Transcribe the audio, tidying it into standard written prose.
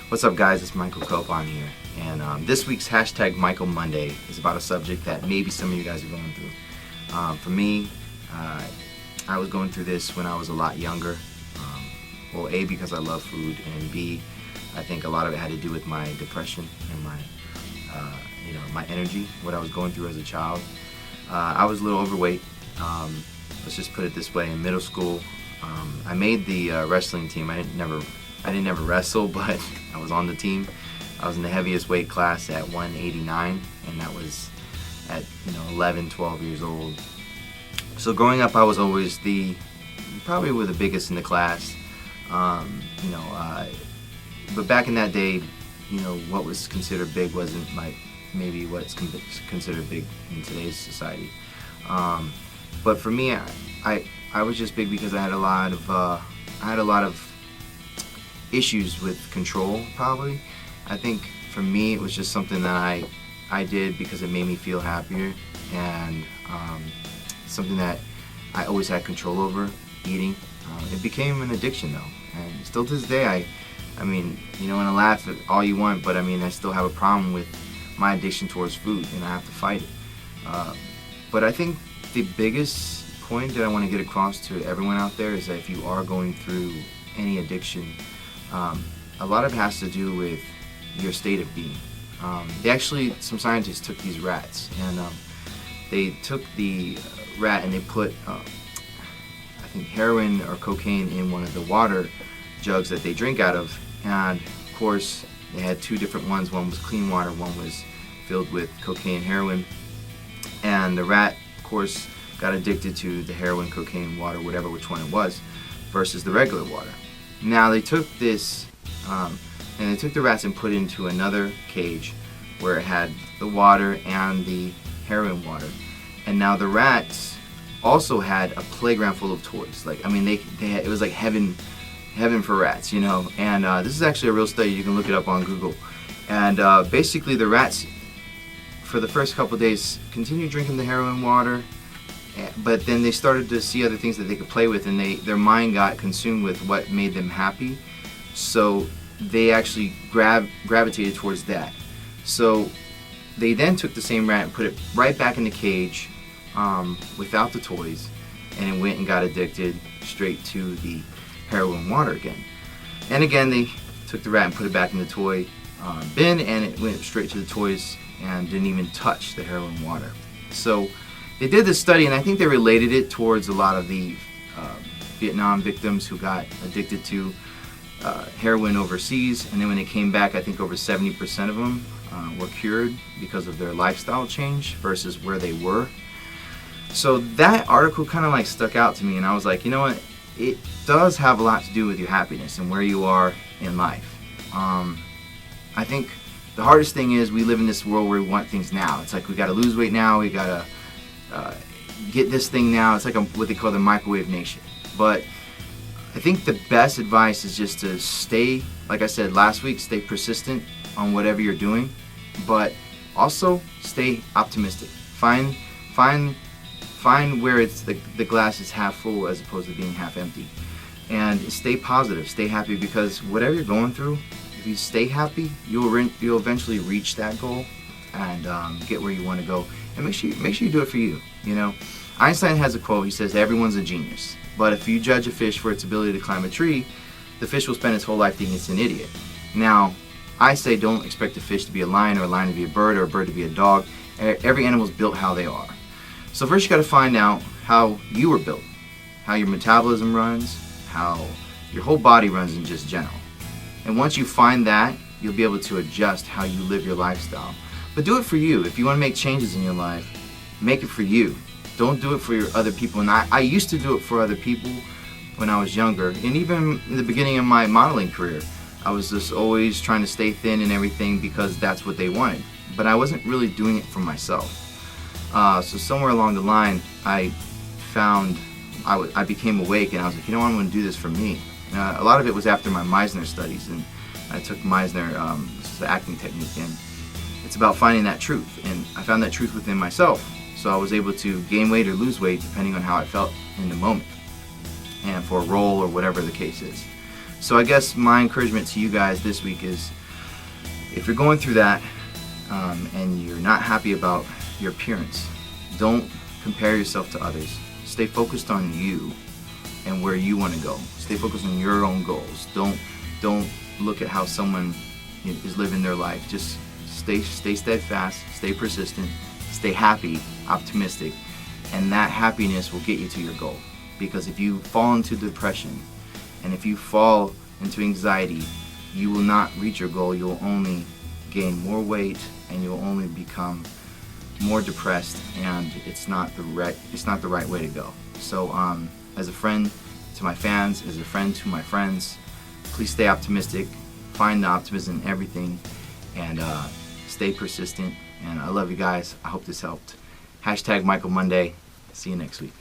What's up, guys? It's Michael Copon here, and this week's hashtag Michael Monday is about a subject that maybe some of you guys are going through. For me, I was going through this when I was a lot younger. Well, A, because I love food, and B, I think a lot of it had to do with my depression and my energy, what I was going through as a child. I was a little overweight. Let's just put it this way: in middle school, I made the wrestling team. I didn't never wrestle, but I was on the team. I was in the heaviest weight class at 189, and that was at 11, 12 years old. So growing up, I was always probably the biggest in the class. But back in that day, what was considered big wasn't like maybe what's considered big in today's society. But for me, I was just big because I had a lot of issues with control. Probably, I think for me it was just something that I did because it made me feel happier, and something that I always had control over, eating. It became an addiction though, and still to this day and I laugh at all you want, but I still have a problem with my addiction towards food, and I have to fight it. But I think the biggest point that I want to get across to everyone out there is that if you are going through any addiction, a lot of it has to do with your state of being. Some scientists took these rats, and they took the rat and they put I think heroin or cocaine in one of the water jugs that they drink out of, and of course they had two different ones. One was clean water, one was filled with cocaine, heroin, and the rat, of course, got addicted to the heroin, cocaine, water, whatever, which one it was, versus the regular water. Now they took this and they took the rats and put it into another cage where it had the water and the heroin water, and now the rats also had a playground full of toys. It was like heaven for rats, and this is actually a real study. You can look it up on Google. And basically the rats, for the first couple of days, continued drinking the heroin water, but then they started to see other things that they could play with, and their mind got consumed with what made them happy, so they actually gravitated towards that. So they then took the same rat and put it right back in the cage without the toys, and it went and got addicted straight to the heroin water again. And again, they took the rat and put it back in the toy bin, and it went straight to the toys and didn't even touch the heroin water. So they did this study, and I think they related it towards a lot of the Vietnam victims who got addicted to heroin overseas, and then when they came back, I think over 70% of them were cured because of their lifestyle change versus where they were. So that article kind of stuck out to me, and I was like, you know what? It does have a lot to do with your happiness and where you are in life. I think the hardest thing is we live in this world where we want things now. It's like we got to lose weight now, we got to get this thing now. It's like what they call the microwave nation. But I think the best advice is just to stay, like I said last week, stay persistent on whatever you're doing, but also stay optimistic. Find where it's the glass is half full as opposed to being half empty, and stay positive, stay happy, because whatever you're going through, if you stay happy, you'll eventually reach that goal and get where you want to go. And make sure you do it for you. Einstein has a quote. He says, "Everyone's a genius, but if you judge a fish for its ability to climb a tree, the fish will spend its whole life thinking it's an idiot." Now, I say don't expect a fish to be a lion, or a lion to be a bird, or a bird to be a dog. Every animal's built how they are. So first you got to find out how you were built, how your metabolism runs, how your whole body runs in just general. And once you find that, you'll be able to adjust how you live your lifestyle. But do it for you. If you want to make changes in your life, make it for you. Don't do it for your other people. And I used to do it for other people when I was younger, and even in the beginning of my modeling career. I was just always trying to stay thin and everything because that's what they wanted. But I wasn't really doing it for myself. So somewhere along the line, I became awake, and I was like, I'm going to do this for me. A lot of it was after my Meisner studies, and I took Meisner, this is the acting technique, and it's about finding that truth, and I found that truth within myself. So I was able to gain weight or lose weight depending on how I felt in the moment, and for a role or whatever the case is. So I guess my encouragement to you guys this week is, if you're going through that and you're not happy about your appearance, don't compare yourself to others. Stay focused on you and where you want to go. Stay focused on your own goals. Don't look at how someone is living their life. Just stay steadfast, stay persistent, stay happy, optimistic, and that happiness will get you to your goal. Because if you fall into depression and if you fall into anxiety, you will not reach your goal. You'll only gain more weight and you'll only become more depressed, and it's not the right way to go. So as a friend to my fans, as a friend to my friends, please stay optimistic, find the optimism in everything, and stay persistent. And I love you guys. I hope this helped. #Michael Monday. See you next week.